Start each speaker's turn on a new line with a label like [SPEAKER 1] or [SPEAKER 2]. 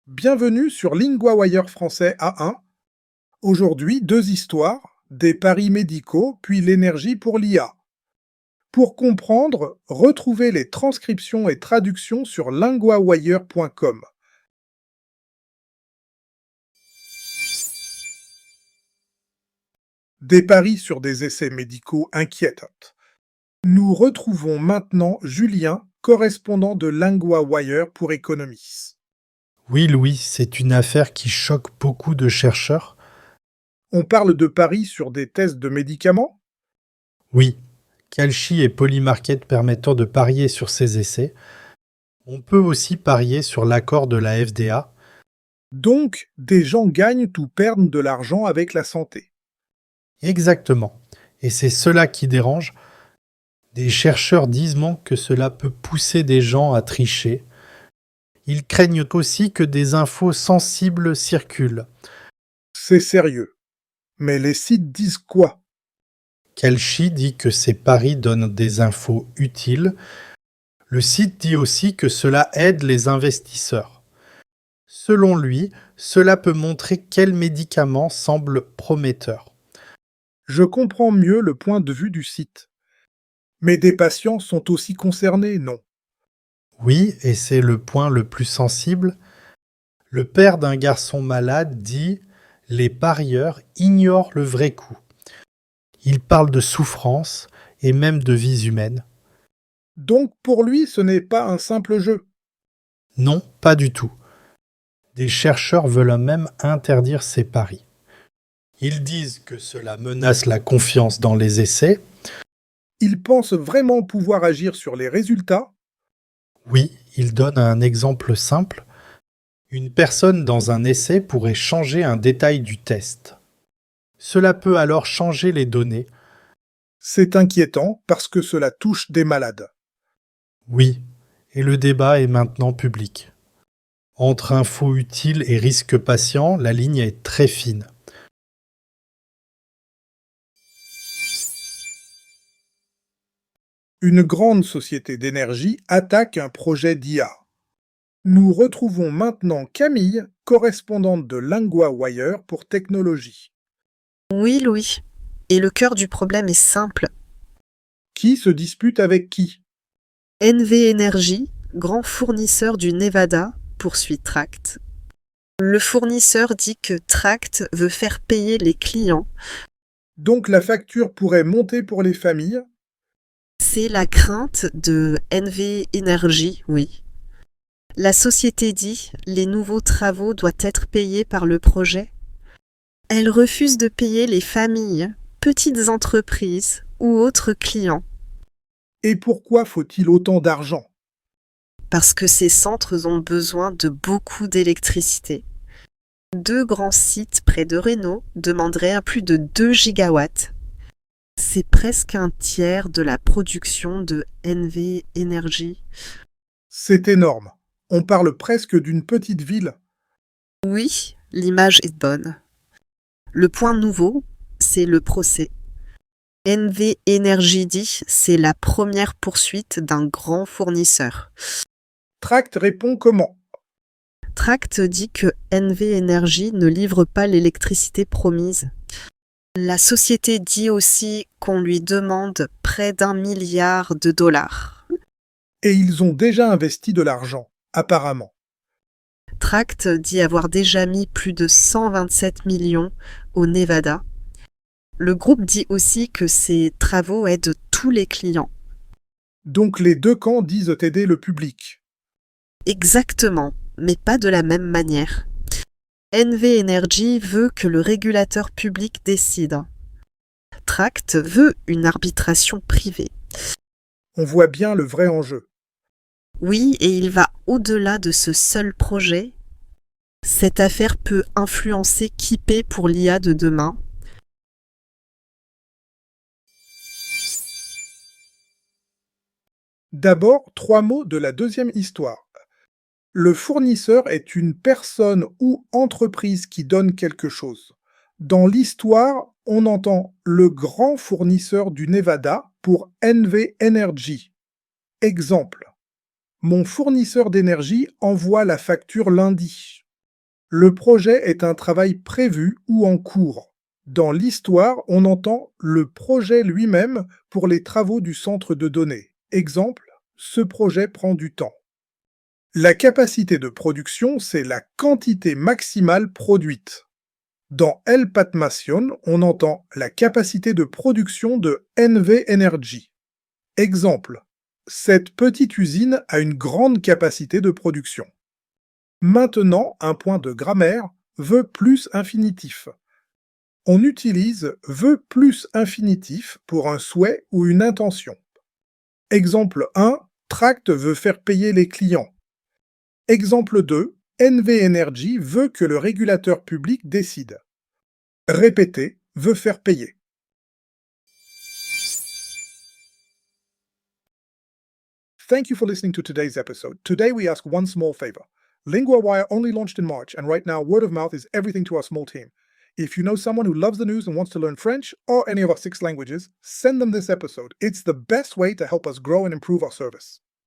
[SPEAKER 1] Bienvenue sur LinguaWire français A1. Aujourd'hui, deux histoires, des paris médicaux puis l'énergie pour l'IA. Pour comprendre, retrouvez les transcriptions et traductions sur linguawire.com. Des paris sur des essais médicaux inquiétants. Nous retrouvons maintenant Julien, correspondant de LinguaWire pour Economis.
[SPEAKER 2] Oui, Louis, c'est une affaire qui choque beaucoup de chercheurs.
[SPEAKER 1] On parle de paris sur des tests de médicaments?
[SPEAKER 2] Oui, Kalshi et Polymarket permettant de parier sur ces essais. On peut aussi parier sur l'accord de la FDA.
[SPEAKER 1] Donc, des gens gagnent ou perdent de l'argent avec la santé.
[SPEAKER 2] Exactement. Et c'est cela qui dérange. Des chercheurs disent même que cela peut pousser des gens à tricher. Ils craignent aussi que des infos sensibles circulent.
[SPEAKER 1] C'est sérieux. Mais les sites disent quoi?
[SPEAKER 2] Kalshi dit que ces paris donnent des infos utiles. Le site dit aussi que cela aide les investisseurs. Selon lui, cela peut montrer quel médicament semble prometteur.
[SPEAKER 1] Je comprends mieux le point de vue du site. Mais des patients sont aussi concernés, non?
[SPEAKER 2] Oui, et c'est le point le plus sensible. Le père d'un garçon malade dit « Les parieurs ignorent le vrai coût ». Il parle de souffrance et même de vies humaines.
[SPEAKER 1] Donc pour lui, ce n'est pas un simple jeu.
[SPEAKER 2] Non, pas du tout. Des chercheurs veulent même interdire ces paris. Ils disent que cela menace la confiance dans les essais.
[SPEAKER 1] Ils pensent vraiment pouvoir agir sur les résultats?
[SPEAKER 2] Oui, ils donnent un exemple simple. Une personne dans un essai pourrait changer un détail du test. Cela peut alors changer les données.
[SPEAKER 1] C'est inquiétant parce que cela touche des malades.
[SPEAKER 2] Oui, et le débat est maintenant public. Entre infos utiles et risques patients, la ligne est très fine.
[SPEAKER 1] Une grande société d'énergie attaque un projet d'IA. Nous retrouvons maintenant Camille, correspondante de LinguaWire pour technologie.
[SPEAKER 3] Oui, Louis. Et le cœur du problème est simple.
[SPEAKER 1] Qui se dispute avec qui?
[SPEAKER 3] NV Energy, grand fournisseur du Nevada, poursuit Tract. Le fournisseur dit que Tract veut faire payer les clients.
[SPEAKER 1] Donc la facture pourrait monter pour les familles?
[SPEAKER 3] C'est la crainte de NV Energy, oui. La société dit les nouveaux travaux doivent être payés par le projet. Elle refuse de payer les familles, petites entreprises ou autres clients.
[SPEAKER 1] Et pourquoi faut-il autant d'argent?
[SPEAKER 3] Parce que ces centres ont besoin de beaucoup d'électricité. 2 grands sites près de Reno demanderaient à plus de 2 gigawatts. C'est presque un tiers de la production de NV Energy.
[SPEAKER 1] C'est énorme. On parle presque d'une petite ville.
[SPEAKER 3] Oui, l'image est bonne. Le point nouveau, c'est le procès. NV Energy dit c'est la première poursuite d'un grand fournisseur.
[SPEAKER 1] Tract répond comment?
[SPEAKER 3] Tract dit que NV Energy ne livre pas l'électricité promise. La société dit aussi qu'on lui demande près d'1 milliard de dollars.
[SPEAKER 1] Et ils ont déjà investi de l'argent, apparemment.
[SPEAKER 3] Tract dit avoir déjà mis plus de 127 millions au Nevada. Le groupe dit aussi que ces travaux aident tous les clients.
[SPEAKER 1] Donc les deux camps disent aider le public.
[SPEAKER 3] Exactement, mais pas de la même manière. NV Energy veut que le régulateur public décide. Tract veut une arbitration privée.
[SPEAKER 1] On voit bien le vrai enjeu.
[SPEAKER 3] Oui, et il va au-delà de ce seul projet. Cette affaire peut influencer qui paie pour l'IA de demain.
[SPEAKER 1] D'abord, 3 mots de la deuxième histoire. Le fournisseur est une personne ou entreprise qui donne quelque chose. Dans l'histoire, on entend le grand fournisseur du Nevada pour NV Energy. Exemple. Mon fournisseur d'énergie envoie la facture lundi. Le projet est un travail prévu ou en cours. Dans l'histoire, on entend le projet lui-même pour les travaux du centre de données. Exemple, ce projet prend du temps. La capacité de production, c'est la quantité maximale produite. Dans El Patmation, on entend la capacité de production de NV Energy. Exemple, cette petite usine a une grande capacité de production. Maintenant, un point de grammaire, veut plus infinitif. On utilise veut plus infinitif pour un souhait ou une intention. Exemple 1, Tract veut faire payer les clients. Exemple 2, NV Energy veut que le régulateur public décide. Répéter veut faire payer. Thank you for listening to today's episode. Today we ask one small favor. LinguaWire only launched in March, and right now word of mouth is everything to our small team. If you know someone who loves the news and wants to learn French or any of our 6 languages, send them this episode. It's the best way to help us grow and improve our service.